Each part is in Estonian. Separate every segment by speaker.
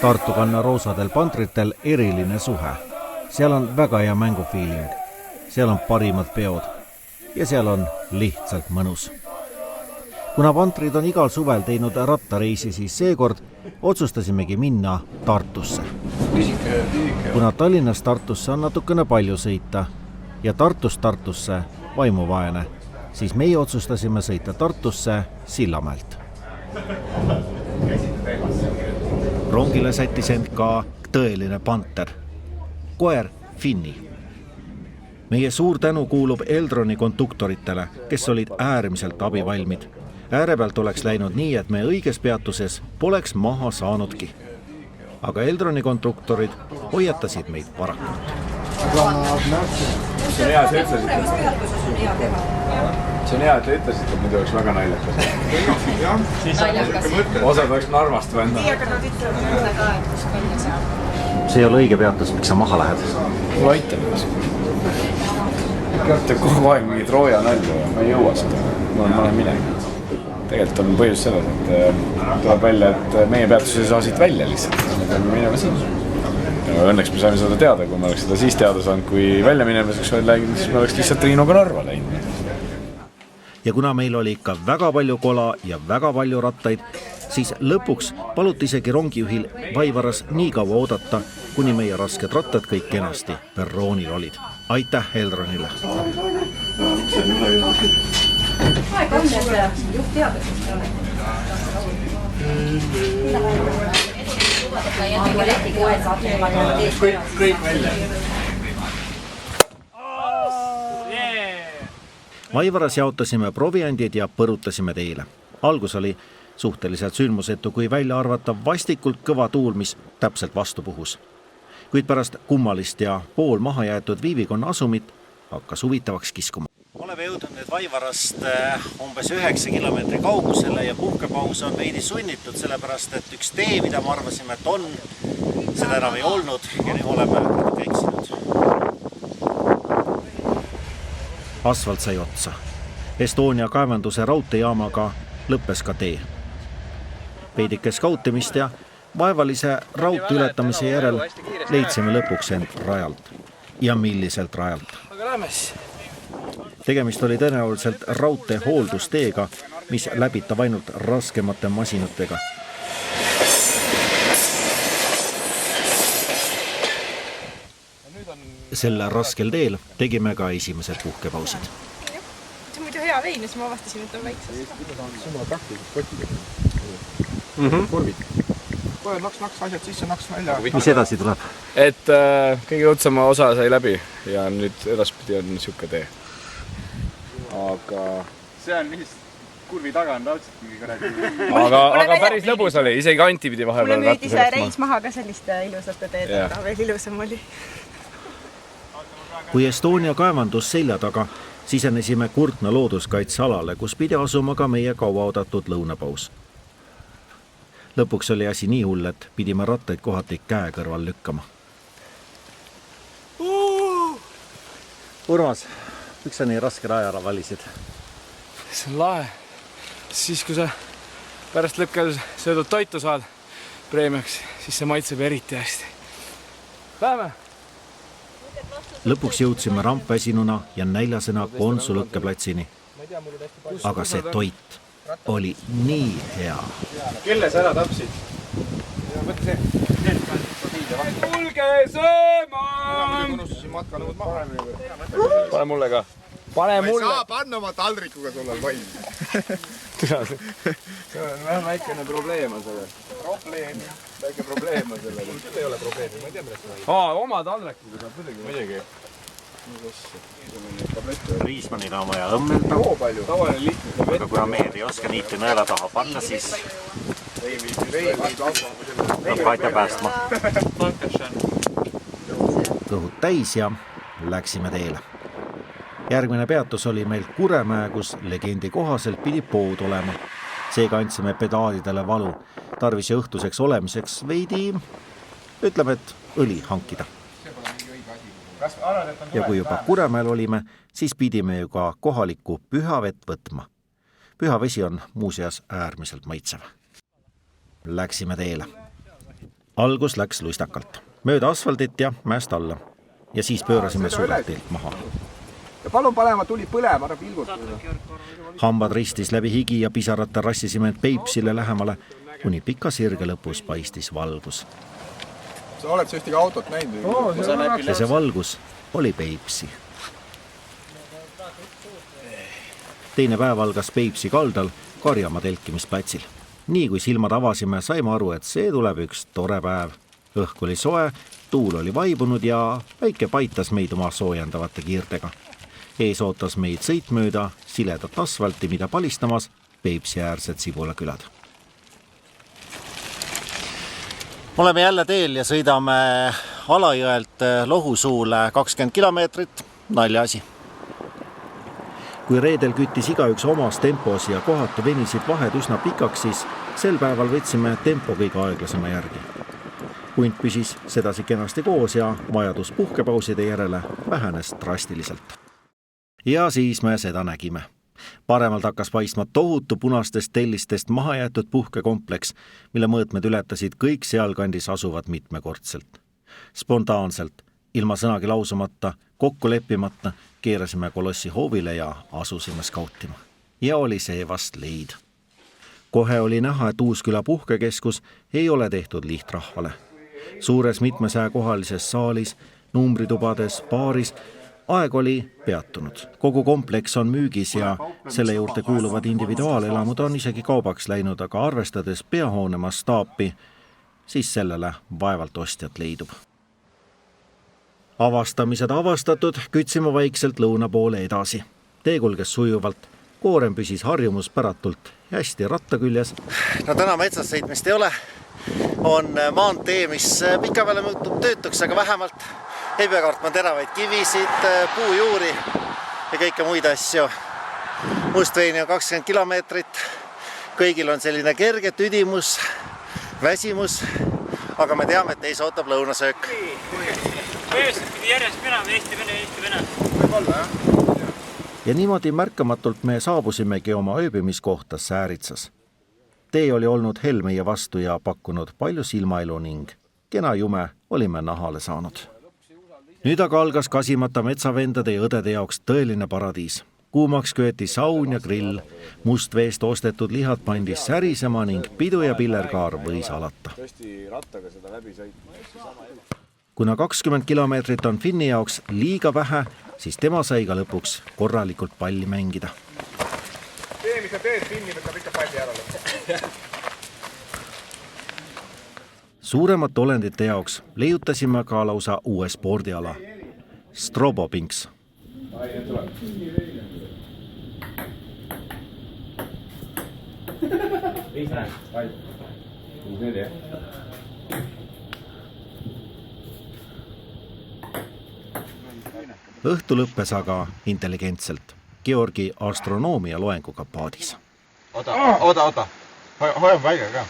Speaker 1: Tartu kanna roosadel pantritel eriline suhe. Seal on väga hea mängufiiling. Seal on parimad peod. Ja seal on lihtsalt mõnus. Kuna pantrid on igal suvel teinud rattareisi, siis seekord otsustasimegi minna Tartusse. Kuna Tallinnast Tartusse on natukene palju sõita ja Tartust Tartusse vaimuvaene, siis meie otsustasime sõita Tartusse Sillamäelt. Rongile sättis end ka tõeline panter, koer Finni. Meie suur tänu kuulub Eldroni konduktoritele, kes olid äärmiselt abivalmid. Ääre pealt oleks läinud nii, et me õiges peatuses poleks maha saanudki. Aga Eldroni konduktorid hoiatasid meid varakult.
Speaker 2: See on hea, et te ütlesite, et muidu oleks väga naljakas. Osad oleks Narvast vända.
Speaker 1: See ei ole õige peatus, miks sa maha lähed?
Speaker 2: Mulle aitab ennast. Te kogu aeg mingid rooja nalju ja ma ei jõua seda. Ma olen midagi. Tegelikult on põhjus selles, et tuleb välja, et meie peatus ei saa siit välja lihtsalt. Me peame minema siin. Ja õnneks me saime seda teada, kui me oleks seda siis teada saanud, kui välja minemiseks läinud, siis me oleks lihtsalt Triinoga Narva läinud.
Speaker 1: Ja kuna meil oli ikka väga palju kola ja väga palju rattaid, siis lõpuks paluti isegi rongijuhil Vaivaras nii kaua oodata, kuni meie rasked rattad kõik kenasti perroonil olid. Aitäh Eldronile!
Speaker 3: Aika on see juht teadusest ole.
Speaker 2: Kõik välja.
Speaker 1: Vaivaras jaotasime proviandid ja põrutasime teile. Algus oli suhteliselt sündmusetu, kui välja arvata vastikult kõva tuul, mis täpselt vastu puhus. Kuid pärast kummalist ja pool maha jäetud viivikonna asumit hakkas huvitavaks kiskuma. Oleme jõudnud nüüd Vaivarast umbes 9 kilomeetri kaugusele ja puhkepaus on veidi sunnitud, sellepärast et üks tee, mida me arvasime, et on, seda enam ei olnud ja nüüd oleme eksinud. Asfalt sai otsa. Estonia kaevanduse raudteejaamaga lõppes ka tee. Veidike skautimist ja vaevalise raudtee ületamise järel leidsime lõpuks end rajalt. Ja milliselt rajalt?
Speaker 2: Aga lähes!
Speaker 1: Tegemist oli tõenäoliselt raudtee hooldusteega, mis läbitab ainult raskemate masinatega. Selle raskel teel tegime ka esimesed puhkepausid.
Speaker 4: See on muidu hea vein, siis ma avastasin, et on väiksed.
Speaker 2: Sama praktilised kotidega. Korvid. Kohe naks asjad sisse, naks välja.
Speaker 1: Mis edasi tuleb?
Speaker 2: Et kõige otsama osa sai läbi ja nüüd edaspidi on siuke tee. Aga
Speaker 5: see on lihtsalt kurvi taga on raudselt mingi korragi.
Speaker 2: Aga päris lõbus oli, isegi Anti pidi vahepeal
Speaker 4: mulle müüdi see reis maha ka selliste ilusate teedega, veel ilusam oli.
Speaker 1: Kui Estonia kaevandus selja taga, sisenesime Kurtna looduskaitsealale, kus pidi asuma ka meie kauaoodatud lõunapaus. Lõpuks oli asi nii hull, et pidime rattaid kohati käe kõrval lükkama. Urmas, miks sa nii raske rajara valisid?
Speaker 2: See on lahe. Siis kui sa pärast lõkkel söödud toitu saad preemiaks, siis see maitseb eriti hästi. Lähme!
Speaker 1: Lõpuks jõudsime rampväsinuna ja näljasena Konsulõkkeplatsini. Aga see toit oli nii hea.
Speaker 5: Kelle sa ära tapsid?
Speaker 2: Võtta see. Kulge sööma! Pane mulle ka. Pane mulle!
Speaker 5: Ma ei saa panna oma taldrikuga sulle valmis.
Speaker 2: See on vähän väikene probleem on selle. Väike probleem on selle. Küll ei ole probleemi, ma ei tea, millest ma ei. Oma taldrikuga saab muidugi.
Speaker 1: Riismanil on vaja õmmelda, aga kuna mehed ei oska niiti nõela taha panna, siis peab katja päästma. Kõhud täis ja läksime teele. Järgmine peatus oli meil Kuremäe, kus legendi kohaselt pidi pood olema. Seega andsime pedaalidele valu. Tarvis ja õhtuseks olemiseks veidi, ütleme, et õli hankida. Ja kui juba Kuremäel olime, siis pidime ju ka kohalikku pühavett võtma. Pühavesi on muuseas äärmiselt maitsev. Läksime teele. algus läks luistakalt, mööda asfaldit ja mäest alla. Ja siis pöörasime suurelt teelt maha.
Speaker 5: Ja palun panema tuli põlema, ära pilgutada.
Speaker 1: Hambad ristis läbi higi ja pisarata rassisime end Peipsile lähemale, kuni pika sirge lõpus paistis valgus.
Speaker 5: Sa oled sa ühtegi autot näinud?
Speaker 1: Ja see valgus oli Peipsi. Teine päev algas Peipsi kaldal Karjamaa telkimisplatsil. Nii kui silmad avasime, saime aru, et see tuleb üks tore päev. Õhk oli soe, tuul oli vaibunud ja päike paitas meid oma soojendavate kiirtega. Ees ootas meid sõit mööda siledat asfalti, mida palistamas Peipsi äärsed Sibulakülad. Oleme jälle teel ja sõidame Alajõelt Lohusuule 20 kilomeetrit, naljaasi. Kui reedel küttis igaüks omas tempos ja kohati venisid vahed üsna pikaks, siis sel päeval võtsime tempo kõige aeglasema järgi. Hunt püsis sedasi kenasti koos ja vajadus puhkepauside järele vähenes drastiliselt. Ja siis me seda nägime. Paremalt hakkas paistma tohutu punastest tellistest mahajäetud puhkekompleks, mille mõõtmed ületasid kõik sealkandis asuvad mitmekordselt. Spontaanselt, ilma sõnagi lausumata, kokku leppimata, keerasime kolossi hoovile ja asusime skautima. Ja oli see vast leid. Kohe oli näha, et Uusküla puhkekeskus ei ole tehtud lihtrahvale. Suures 200 kohalises saalis, numbritubades, baaris, aeg oli peatunud. Kogu kompleks on müügis ja selle juurde kuuluvad individuaalelamud on isegi kaubaks läinud, aga arvestades peahoone mastaapi, siis sellele vaevalt ostjat leidub. Avastamised avastatud, kütsime vaikselt lõuna poole edasi. Tee kulges sujuvalt, koorem püsis harjumuspäratult hästi ratta küljes. No täna metsas sõitmist ei ole. On maantee, mis pika peale muutub töötuks, aga vähemalt ei pea kartma teravaid kivisid, puujuuri ja kõike muid asju. Mustveini on 20 kilomeetrit. Kõigil on selline kerge tüdimus, väsimus, aga me teame, et ees ootab lõunasöök.
Speaker 6: Järjest minema, Eesti Vene.
Speaker 1: Ja niimoodi märkamatult me saabusimegi oma ööbimiskohta Sääritsas. Tee oli olnud hell meie vastu ja pakkunud palju silmailu ning kena jume olime nahale saanud. Nüüd aga algas kasimata metsavendade ja õdede jaoks tõeline paradiis. Kuumaks köeti saun ja grill, mustveest ostetud lihad pandi särisema ning pidu ja pillerkaar võis alata. Kuna 20 kilomeetrit on Finni jaoks liiga vähe, siis tema sai ka lõpuks korralikult palli mängida.
Speaker 5: Tee, mis sa teed, Finni võtab ikka palli ära lõpuks.
Speaker 1: Suuremate olendite jaoks leiutasime ka lausa uue spordiala. Strobopinks. Õhtu lõppes aga intelligentselt Georgi astronoomia loenguga paadis.
Speaker 5: Oota. Hoian paiga ka.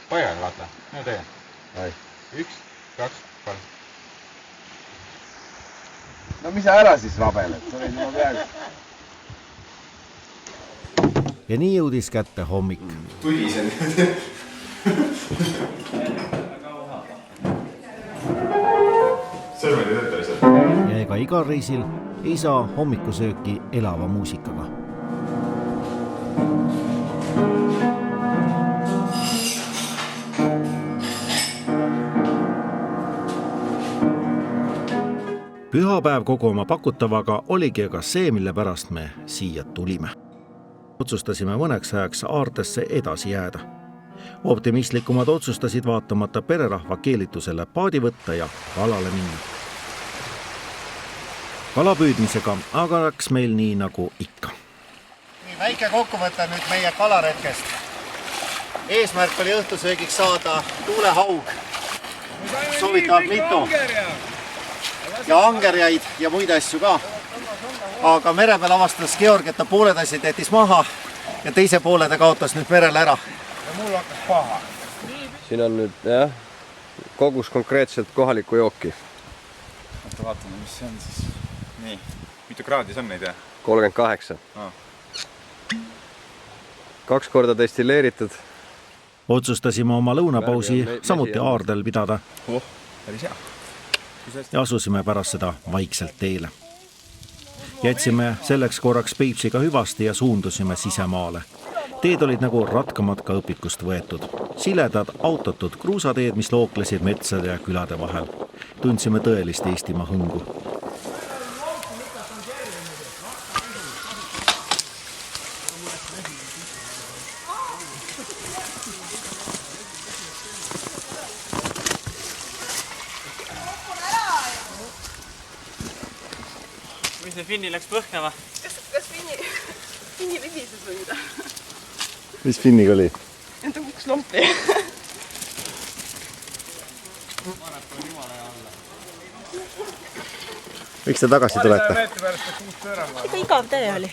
Speaker 5: Paigal, vaata. Nüüd tee. 1, 2, 3. No mis sa ära siis rabeled? Sa võid juba peaaegu.
Speaker 1: Ja nii jõudis kätte hommik.
Speaker 5: Tulisen. Sõrmed ei tööta lihtsalt.
Speaker 1: Ja ega igal reisil ei saa hommikusööki elava muusikaga. Pühapäev kogu oma pakutavaga oligi aga see, mille pärast me siia tulime. Otsustasime mõneks ajaks aartesse edasi jääda. Optimistlikumad otsustasid vaatamata pererahva keelitusele paadi võtta ja kalale minna. Kalapüüdmisega aga läks meil nii nagu ikka. Nii väike kokkuvõte nüüd meie kalaretkest. Eesmärk oli õhtusöögiks saada tuulehaug. Soovitavad mitu. Ja angerjaid ja muid asju ka. Aga mere peal avastas Georg, et ta pooled asjad jättis maha ja teise poole ta kaotas nüüd merele ära.
Speaker 5: Ja mul hakkas paha.
Speaker 7: Siin on nüüd kogus konkreetselt kohalikku jooki.
Speaker 5: Oota, vaatame, mis see on siis. Nii, mitu kraadis on neid?
Speaker 7: 38. 2 korda destilleeritud.
Speaker 1: Otsustasime oma lõunapausi samuti aardel pidada ja asusime pärast seda vaikselt teele. Jätsime selleks korraks Peipsiga hüvasti ja suundusime sisemaale. Teed olid nagu ratkamatka õpikust võetud. Siledad, autotud kruusateed, mis looklesid metsade ja külade vahel. Tundsime tõelist Eestimaa hõngu.
Speaker 6: Mis see Finni läks põhkama?
Speaker 4: Kas Finni libises või mida?
Speaker 2: Mis Finniga oli?
Speaker 4: Enda kuks lompi.
Speaker 2: Miks te tagasi tulete?
Speaker 4: Ikka igav tee oli.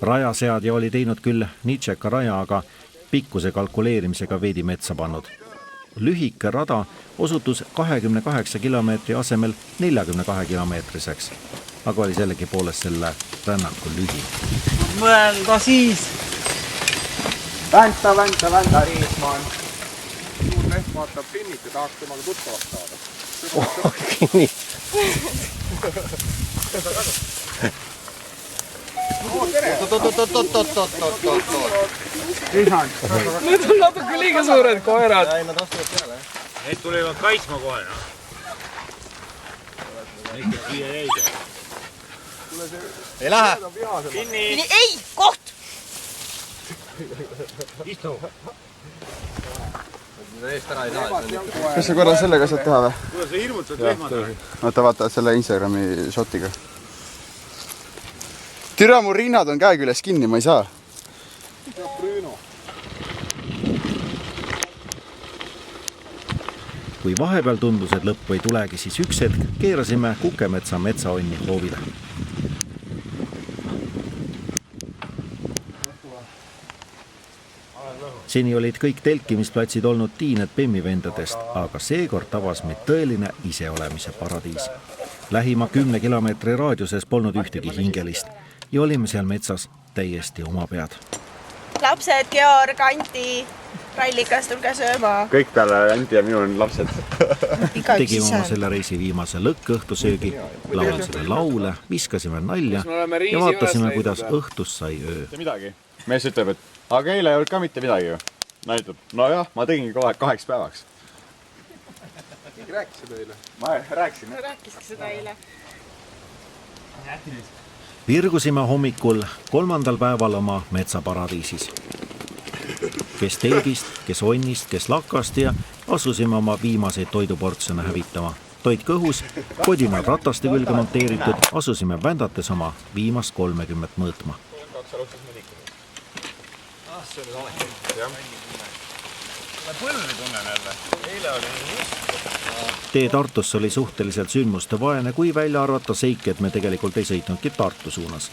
Speaker 1: Rajaseadja oli teinud küll nitseka raja, aga pikkuse kalkuleerimisega veidi metsa pannud. Lühike rada osutus 28 kilomeetri asemel 42 kilomeetriseks, aga oli sellegi poolest selle rännaku lühi.
Speaker 6: Mõelda siis!
Speaker 5: Vänta, Riismaan. Suur leht vaatab Finnit ja tahaks temaga tuttavaks saada.
Speaker 7: Nii.
Speaker 5: Need on natuke liiga suured koerad.
Speaker 6: Need tulevad kaitsma kohe, noh. Ikka siia jäide.
Speaker 5: Ei lähe.
Speaker 6: Finni!
Speaker 4: Ei, koht!
Speaker 6: Istu!
Speaker 8: Kas sa korra sellega saad teha või?
Speaker 6: Kuidas sa hirmutad lehmad?
Speaker 8: Oota, vaata selle Instagrami shotiga. Türa, mu rinnad on käe küljes kinni, ma ei saa.
Speaker 1: Kui vahepeal tundus, et lõppu ei tulegi, siis üks hetk keerasime Kukemetsa metsaonni hoovile. Seni olid kõik telkimisplatsid olnud tiined Bemmivendadest, aga seekord tabas meid tõeline iseolemise paradiis. Lähima 10 kilomeetri raadiuses polnud ühtegi hingelist ja olime seal metsas täiesti oma pead.
Speaker 4: Lapsed, Georg, Anti, Rallikas, tulge sööma.
Speaker 2: Kõik peale Anti ja minu on lapsed.
Speaker 1: Tegime oma selle reisi viimase lõkkõhtusöögi, laulsime laule, viskasime nalja ja vaatasime, kuidas õhtus sai öö.
Speaker 2: Midagi. Mees ütleb, et aga eile ei olnud ka mitte midagi ju. No ütleb, no jah, ma tegingi kohe 8 päevaks.
Speaker 5: Rääkis seda eile?
Speaker 2: Ma rääkisin.
Speaker 4: Rääkiski seda eile.
Speaker 1: Virgusime hommikul 3. päeval oma metsaparadiisis. Kes telgist, kes onnist, kes lakast ja asusime oma viimaseid toiduportsjone hävitama. Toit kõhus, kodinad rataste külge monteeritud, asusime vändates oma viimast 30 mõõtma.
Speaker 5: Põlvi tunnen jälle. Eile oli
Speaker 1: Tee Tartusse oli suhteliselt sündmuste vaene, kui välja arvata seik, et me tegelikult ei sõitnudki Tartu suunas.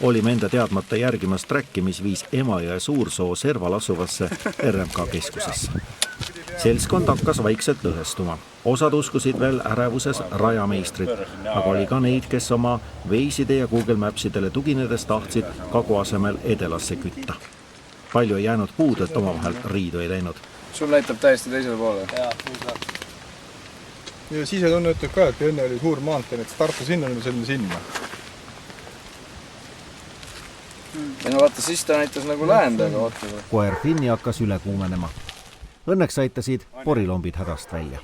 Speaker 1: Olime enda teadmata järgimas träkki, mis viis Emajõe Suursoo serval asuvasse RMK keskusesse. Selskond hakkas vaikselt lõhestuma. Osad uskusid veel ärevuses rajameistrit, aga oli ka neid, kes oma veiside ja Google Mapsidele tuginedes tahtsid kagu asemel edelasse kütta. Palju ei jäänud puud, et omavahel riidu ei läinud.
Speaker 2: Sul näitab täiesti teisele poole.
Speaker 5: Ja sisetunne ütleb ka, et enne oli suur maantee, et Tartu sinna oli selline sinna.
Speaker 2: Ja no vaata, siis ta näitas nagu lähendaga, vaata.
Speaker 1: Koer Finni hakkas üle kuumenema. Õnneks aitasid porilombid hädast välja.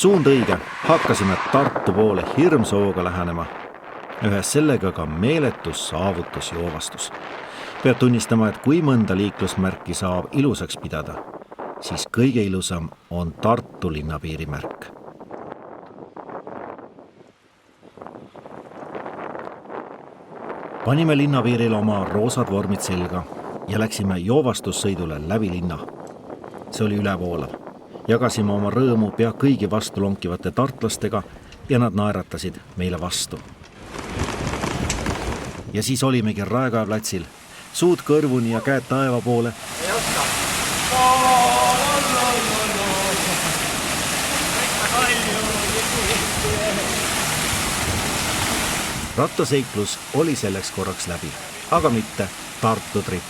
Speaker 1: Suund õige, hakkasime Tartu poole hirmsooga lähenema. Ühes sellega ka meeletus saavutus joovastus. Peab tunnistama, et kui mõnda liiklusmärki saab ilusaks pidada, siis kõige ilusam on Tartu linnapiirimärk. Panime linnapiiril oma roosad vormid selga ja läksime joovastussõidule läbi linna. See oli ülevoolav. Jagasime oma rõõmu pea kõigi vastu lonkivate tartlastega ja nad naeratasid meile vastu. Ja siis olimegi Raekoja platsil, suud kõrvuni ja käed taeva poole. Rattaseiklus oli selleks korraks läbi, aga mitte Tartu tripp.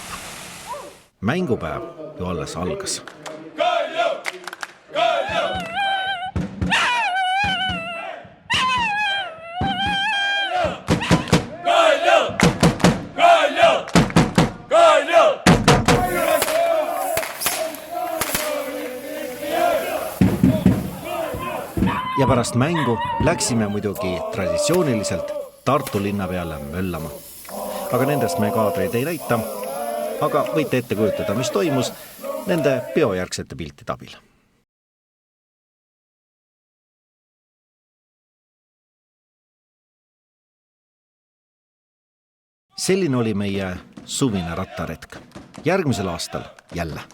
Speaker 1: Mängupäev ju alles algas. Ja pärast mängu läksime muidugi traditsiooniliselt Tartu linna peale möllama. Aga nendest me kaadreid ei näita, aga võite ette kujutada, mis toimus nende peojärgsete piltide abil. Selline oli meie suvine rattaretk. Järgmisel aastal jälle.